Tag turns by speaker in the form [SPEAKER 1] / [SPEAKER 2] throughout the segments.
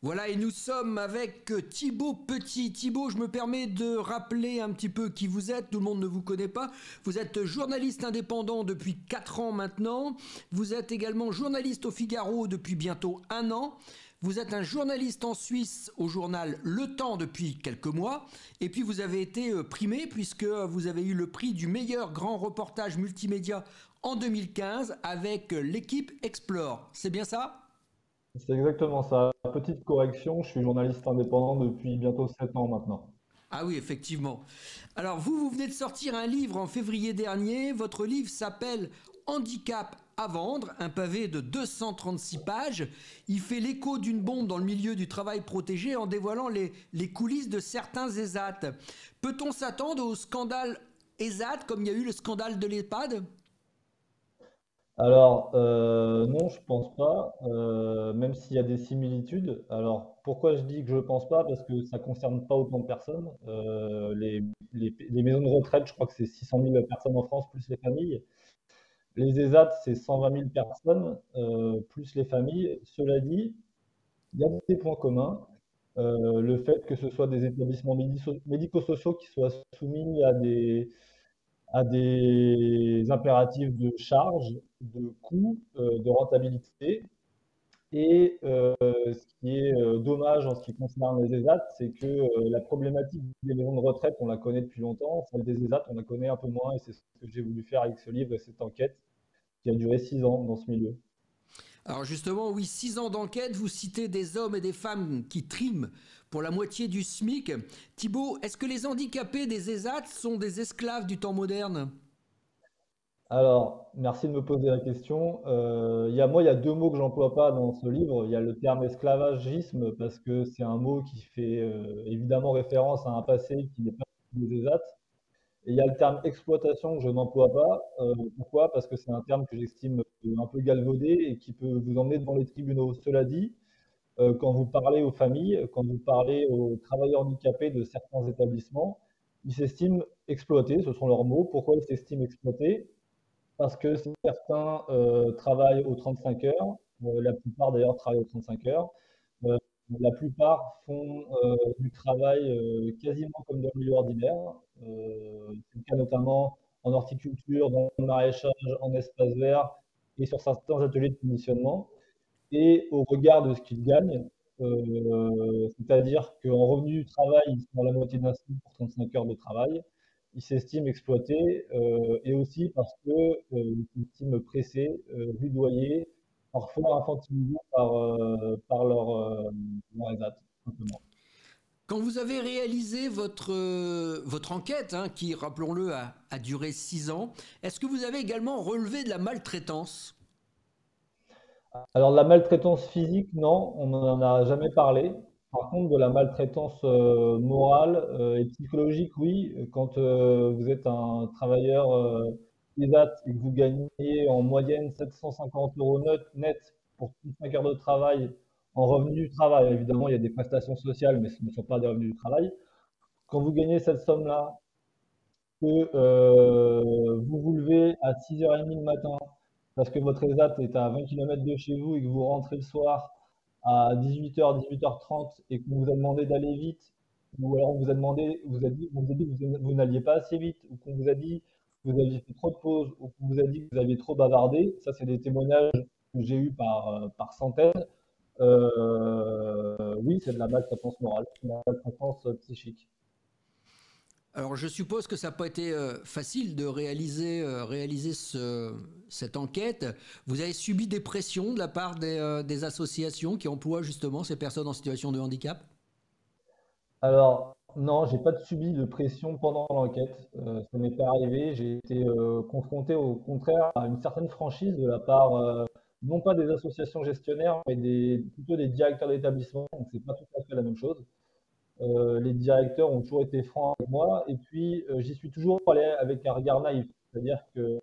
[SPEAKER 1] Voilà, et nous sommes avec Thibaut Petit. Thibaut, je me permets de rappeler un petit peu qui vous êtes, tout le monde ne vous connaît pas. Vous êtes journaliste indépendant depuis 4 ans maintenant. Vous êtes également journaliste au Figaro depuis bientôt 1 an. Vous êtes un journaliste en Suisse au journal Le Temps depuis quelques mois. Et puis vous avez été primé puisque vous avez eu le prix du meilleur grand reportage multimédia en 2015 avec l'équipe Explore. C'est bien ça?
[SPEAKER 2] C'est exactement ça. Petite correction, je suis journaliste indépendant depuis bientôt 7 ans maintenant.
[SPEAKER 1] Ah oui, effectivement. Alors, vous venez de sortir un livre en février dernier. Votre livre s'appelle Handicap à vendre, un pavé de 236 pages. Il fait l'écho d'une bombe dans le milieu du travail protégé en dévoilant les coulisses de certains ESAT. Peut-on s'attendre au scandale ESAT comme il y a eu le scandale de l'EHPAD?
[SPEAKER 2] Alors, non, je pense pas, même s'il y a des similitudes. Alors, pourquoi je dis que je pense pas? Parce que ça concerne pas autant de personnes. Les maisons de retraite, je crois que c'est 600 000 personnes en France, plus les familles. Les ESAT, c'est 120 000 personnes, plus les familles. Cela dit, il y a des points communs. Le fait que ce soit des établissements médico-sociaux qui soient soumis à des impératifs de charge, de coût, de rentabilité. Et ce qui est dommage en ce qui concerne les ESAT, c'est que la problématique des maisons de retraite, on la connaît depuis longtemps. Celle des ESAT, on la connaît un peu moins. Et c'est ce que j'ai voulu faire avec ce livre et cette enquête qui a duré 6 ans dans ce milieu.
[SPEAKER 1] Alors justement, oui, 6 ans d'enquête, vous citez des hommes et des femmes qui triment pour la moitié du SMIC. Thibault, est-ce que les handicapés des ESAT sont des esclaves du temps moderne?
[SPEAKER 2] Alors, merci de me poser la question. Il y a deux mots que j'emploie pas dans ce livre. Il y a le terme esclavagisme parce que c'est un mot qui fait évidemment référence à un passé qui n'est pas des ESAT. Et il y a le terme exploitation que je n'emploie pas. Pourquoi? Parce que c'est un terme que j'estime un peu galvaudé et qui peut vous emmener devant les tribunaux. Cela dit, quand vous parlez aux familles, quand vous parlez aux travailleurs handicapés de certains établissements, ils s'estiment exploités, ce sont leurs mots. Pourquoi ils s'estiment exploités? Parce que certains travaillent aux 35 heures, la plupart d'ailleurs travaillent aux 35 heures. Euh, la plupart font du travail quasiment comme dans le milieu ordinaire. C'est le cas notamment en horticulture, dans le maraîchage, en espace vert et sur certains ateliers de conditionnement. Et au regard de ce qu'ils gagnent, c'est-à-dire qu'en revenu du travail, ils sont à la moitié d'un SMIC pour 35 heures de travail, ils s'estiment exploités et aussi parce qu'ils s'estiment pressés, rudoyés, parfois infantilisés par leur ESAT, tout simplement.
[SPEAKER 1] Quand vous avez réalisé votre enquête, hein, qui, rappelons-le, a duré 6 ans, est-ce que vous avez également relevé de la maltraitance?
[SPEAKER 2] Alors, la maltraitance physique, non, on n'en a jamais parlé. Par contre, de la maltraitance morale et psychologique, oui. Quand vous êtes un travailleur ESAT et que vous gagnez en moyenne 750 euros net pour 35 heures de travail en revenu du travail, évidemment, il y a des prestations sociales, mais ce ne sont pas des revenus du travail. Quand vous gagnez cette somme-là, que vous vous levez à 6h30 le matin parce que votre ESAT est à 20 km de chez vous et que vous rentrez le soir à 18h, 18h30 et qu'on vous a demandé d'aller vite, ou alors on vous a demandé, on vous a dit que vous n'alliez pas assez vite, ou qu'on vous a dit que vous aviez fait trop de pauses, ou qu'on vous a dit que vous aviez trop bavardé, ça c'est des témoignages que j'ai eus par centaines. Oui, c'est de la maltraitance morale, de la maltraitance psychique.
[SPEAKER 1] Alors je suppose que ça n'a pas été facile de réaliser cette enquête. Vous avez subi des pressions de la part des associations qui emploient justement ces personnes en situation de handicap?
[SPEAKER 2] Alors, non, j'ai pas subi de pression pendant l'enquête. Ça m'est pas arrivé. J'ai été confronté au contraire à une certaine franchise de la part, non pas des associations gestionnaires, mais plutôt des directeurs d'établissement. Donc, c'est pas tout à fait la même chose. Les directeurs ont toujours été francs avec moi. Et puis, j'y suis toujours allé avec un regard naïf. C'est-à-dire que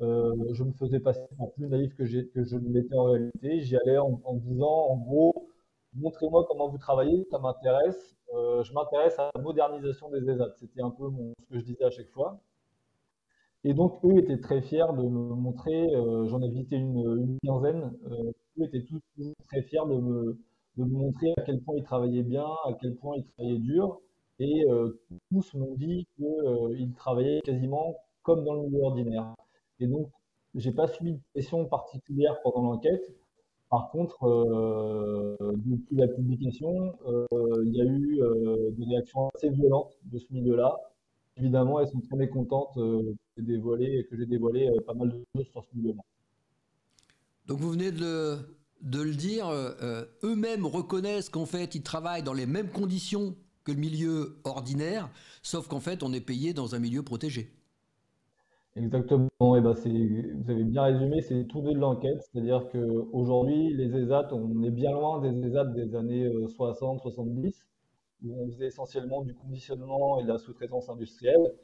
[SPEAKER 2] je me faisais passer pour plus naïf que je ne l'étais en réalité. J'y allais en disant, en gros, montrez-moi comment vous travaillez, ça m'intéresse. Je m'intéresse à la modernisation des ESAT. C'était un peu ce que je disais à chaque fois. Et donc, eux étaient très fiers de me montrer, j'en ai visité une quinzaine, eux étaient tous très fiers de me montrer à quel point ils travaillaient bien, à quel point ils travaillaient dur. Et tous m'ont dit qu'ils travaillaient quasiment comme dans le milieu ordinaire. Et donc, j'ai pas subi de pression particulière pendant l'enquête. Par contre, depuis la publication, il y a eu des réactions assez violentes de ce milieu-là. Évidemment, elles sont très mécontentes que j'ai dévoilé pas mal de choses sur ce milieu-là.
[SPEAKER 1] Donc vous venez de le dire, eux-mêmes reconnaissent qu'en fait ils travaillent dans les mêmes conditions que le milieu ordinaire, sauf qu'en fait on est payé dans un milieu protégé.
[SPEAKER 2] Exactement, et ben vous avez bien résumé, c'est tout de l'enquête, c'est-à-dire qu'aujourd'hui, les ESAT, on est bien loin des ESAT des années 60-70, où on faisait essentiellement du conditionnement et de la sous-traitance industrielle.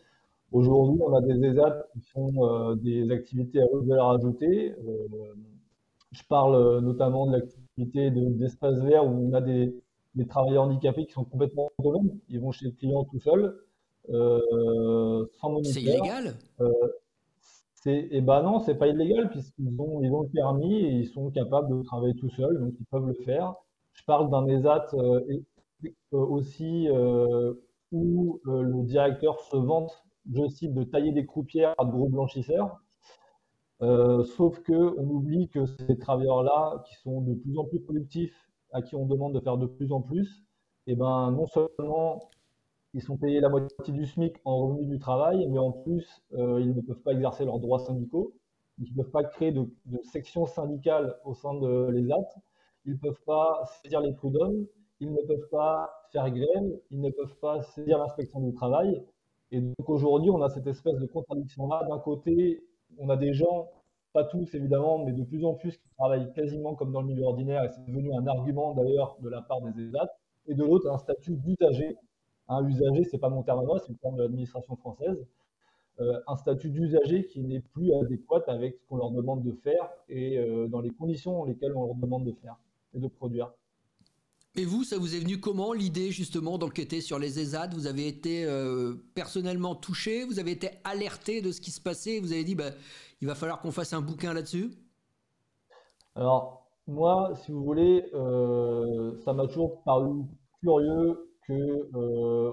[SPEAKER 2] Aujourd'hui, on a des ESAT qui font des activités à haute valeur ajoutée. Je parle notamment de l'activité d'espace vert où on a des travailleurs handicapés qui sont complètement autonomes. Ils vont chez le client tout seuls, sans
[SPEAKER 1] C'est
[SPEAKER 2] moniteur.
[SPEAKER 1] illégal?
[SPEAKER 2] Et ben non, c'est pas illégal puisqu'ils ont le permis et ils sont capables de travailler tout seuls, donc ils peuvent le faire. Je parle d'un ESAT aussi où le directeur se vante, je cite, de tailler des croupières à de gros blanchisseurs. Sauf que on oublie que ces travailleurs-là, qui sont de plus en plus productifs, à qui on demande de faire de plus en plus, et ben non seulement ils sont payés la moitié du SMIC en revenu du travail, mais en plus, ils ne peuvent pas exercer leurs droits syndicaux. Ils ne peuvent pas créer de section syndicale au sein de l'ESAT. Ils ne peuvent pas saisir les prud'hommes. Ils ne peuvent pas faire grève. Ils ne peuvent pas saisir l'inspection du travail. Et donc aujourd'hui, on a cette espèce de contradiction-là. D'un côté, on a des gens, pas tous évidemment, mais de plus en plus qui travaillent quasiment comme dans le milieu ordinaire, et c'est devenu un argument d'ailleurs de la part des ESAT. Et de l'autre, un statut d'usager. Un usager, c'est pas mon terme à moi, c'est le terme de l'administration française. Un statut d'usager qui n'est plus adéquat avec ce qu'on leur demande de faire et dans les conditions dans lesquelles on leur demande de faire et de produire.
[SPEAKER 1] Et vous, ça vous est venu comment l'idée justement d'enquêter sur les ESAT? Vous avez été personnellement touché, vous avez été alerté de ce qui se passait, vous avez dit bah, il va falloir qu'on fasse un bouquin là-dessus?
[SPEAKER 2] Alors, moi, si vous voulez, ça m'a toujours paru curieux que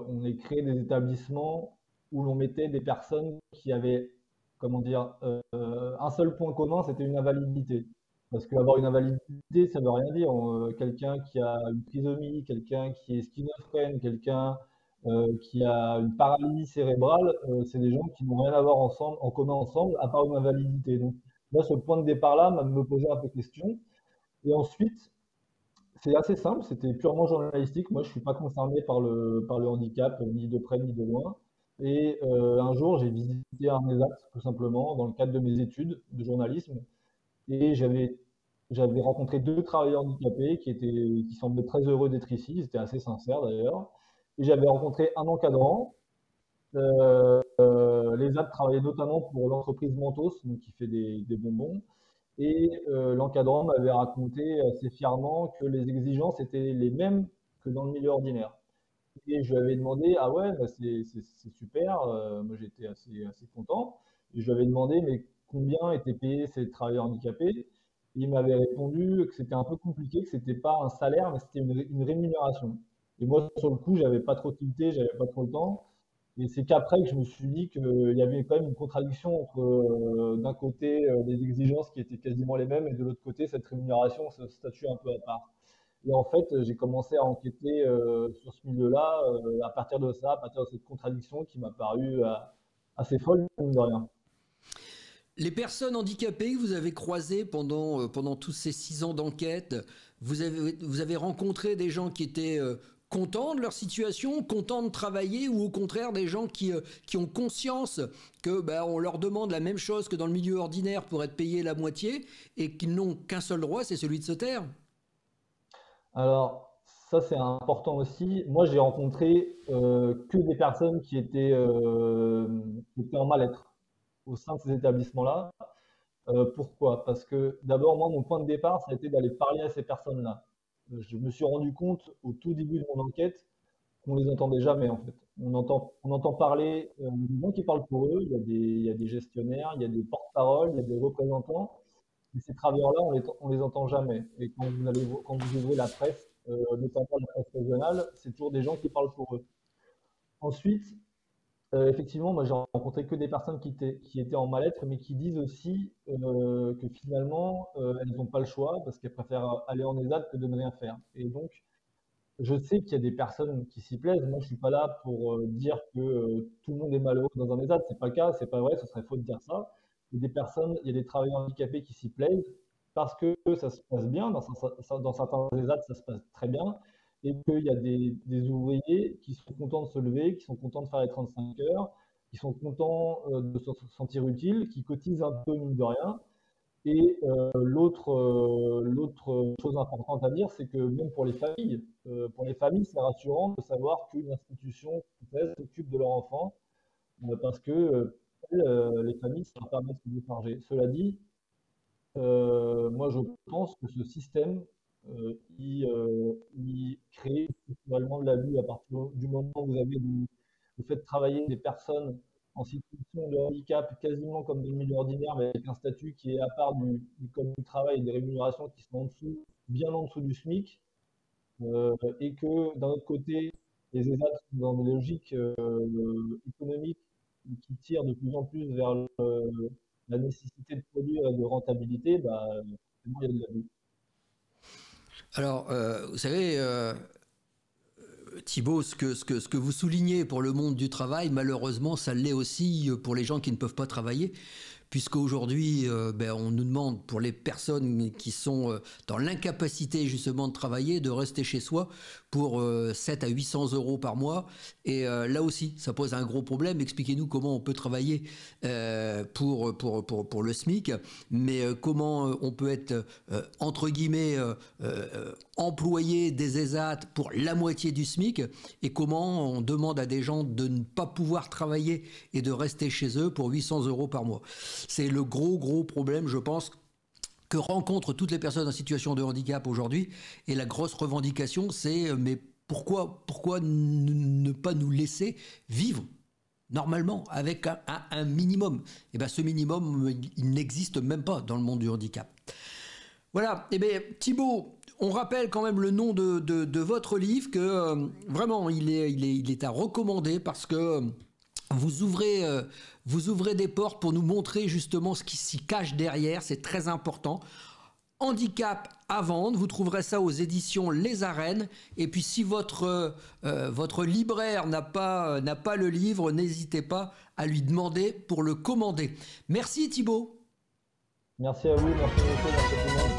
[SPEAKER 2] on ait créé des établissements où l'on mettait des personnes qui avaient, comment dire, un seul point commun, c'était une invalidité. Parce qu'avoir une invalidité, ça veut rien dire. Quelqu'un qui a une trisomie, quelqu'un qui est schizophrène, quelqu'un qui a une paralysie cérébrale, c'est des gens qui n'ont rien à voir ensemble, en commun ensemble, à part une invalidité. Donc, moi, ce point de départ-là me posait un peu question. Et ensuite, c'est assez simple, c'était purement journalistique. Moi, je suis pas concerné par le handicap, ni de près ni de loin. Et un jour, j'ai visité un ESAT, tout simplement, dans le cadre de mes études de journalisme. Et j'avais rencontré deux travailleurs handicapés qui semblaient très heureux d'être ici. Ils étaient assez sincères d'ailleurs. Et j'avais rencontré un encadrant. L'ESAT travaillait notamment pour l'entreprise Mentos, donc qui fait des bonbons. Et l'encadrant m'avait raconté assez fièrement que les exigences étaient les mêmes que dans le milieu ordinaire. Et je lui avais demandé, ah ouais, bah c'est super, moi j'étais assez content. Et je lui avais demandé, mais combien étaient payés ces travailleurs handicapés? Et il m'avait répondu que c'était un peu compliqué, que c'était pas un salaire, mais c'était une rémunération. Et moi, sur le coup, j'avais pas trop tilté, j'avais pas trop le temps. Et c'est qu'après que je me suis dit qu'il y avait quand même une contradiction entre d'un côté des exigences qui étaient quasiment les mêmes et de l'autre côté cette rémunération, ce statut un peu à part. Et en fait, j'ai commencé à enquêter sur ce milieu-là à partir de ça, à partir de cette contradiction qui m'a paru assez folle, mine de rien.
[SPEAKER 1] Les personnes handicapées que vous avez croisées pendant tous ces 6 ans d'enquête, vous avez rencontré des gens qui étaient contents de leur situation, contents de travailler, ou au contraire des gens qui ont conscience que bah, on leur demande la même chose que dans le milieu ordinaire pour être payés la moitié et qu'ils n'ont qu'un seul droit, c'est celui de se taire.
[SPEAKER 2] Alors, ça c'est important aussi. Moi, j'ai rencontré que des personnes qui étaient en mal-être au sein de ces établissements-là. Pourquoi? Parce que d'abord, moi, mon point de départ, ça a été d'aller parler à ces personnes-là. Je me suis rendu compte au tout début de mon enquête qu'on les entendait jamais en fait. On entend parler des gens qui parlent pour eux, il y a des gestionnaires, il y a des porte-paroles, il y a des représentants, mais ces travailleurs-là, on les entend jamais. Et quand vous ouvrez la presse, notamment la presse régionale, c'est toujours des gens qui parlent pour eux. Ensuite, effectivement, moi j'ai rencontré que des personnes qui étaient en mal-être, mais qui disent aussi que finalement, elles n'ont pas le choix parce qu'elles préfèrent aller en EHPAD que de ne rien faire. Et donc, je sais qu'il y a des personnes qui s'y plaisent. Moi, je suis pas là pour dire que tout le monde est malheureux dans un EHPAD. C'est pas le cas, c'est pas vrai, ce serait faux de dire ça. Il y a des personnes, il y a des travailleurs handicapés qui s'y plaisent parce que ça se passe bien. Dans certains EHPAD, ça se passe très bien. Et qu'il y a des ouvriers qui sont contents de se lever, qui sont contents de faire les 35 heures, qui sont contents de se sentir utiles, qui cotisent un peu, mine de rien. Et l'autre chose importante à dire, c'est que même pour les familles, c'est rassurant de savoir qu'une institution française s'occupe de leur enfant, parce que les familles, ça leur permet de se décharger. Cela dit, moi je pense que ce système, il crée structurellement de l'abus à partir du moment où vous faites travailler des personnes en situation de handicap quasiment comme dans le milieu ordinaire, mais avec un statut qui est à part du code du travail et des rémunérations qui sont en dessous, bien en dessous du SMIC, et que d'un autre côté, les ESAT sont dans des logiques économiques qui tirent de plus en plus vers la nécessité de produire et de rentabilité, bah, forcément, il y a de l'abus.
[SPEAKER 1] Alors, vous savez, Thibaut, ce que vous soulignez pour le monde du travail, malheureusement, ça l'est aussi pour les gens qui ne peuvent pas travailler, puisqu'aujourd'hui, on nous demande pour les personnes qui sont dans l'incapacité justement de travailler, de rester chez soi pour 7 à 800 euros par mois. Et là aussi, ça pose un gros problème. Expliquez-nous comment on peut travailler pour le SMIC, mais comment on peut être, entre guillemets, employé des ESAT pour la moitié du SMIC, et comment on demande à des gens de ne pas pouvoir travailler et de rester chez eux pour 800 euros par mois. C'est le gros problème, je pense, que rencontrent toutes les personnes en situation de handicap aujourd'hui. Et la grosse revendication, c'est mais pourquoi ne pas nous laisser vivre normalement avec un minimum? Et bien ce minimum, il n'existe même pas dans le monde du handicap. Voilà, et bien Thibaut, on rappelle quand même le nom de votre livre, que vraiment il est à recommander, parce que vous ouvrez des portes pour nous montrer justement ce qui s'y cache derrière. C'est très important. Handicap à vendre, vous trouverez ça aux éditions Les Arènes. Et puis si votre libraire n'a pas le livre, n'hésitez pas à lui demander pour le commander. Merci Thibaut.
[SPEAKER 2] Merci à vous, merci beaucoup, merci à tout le monde.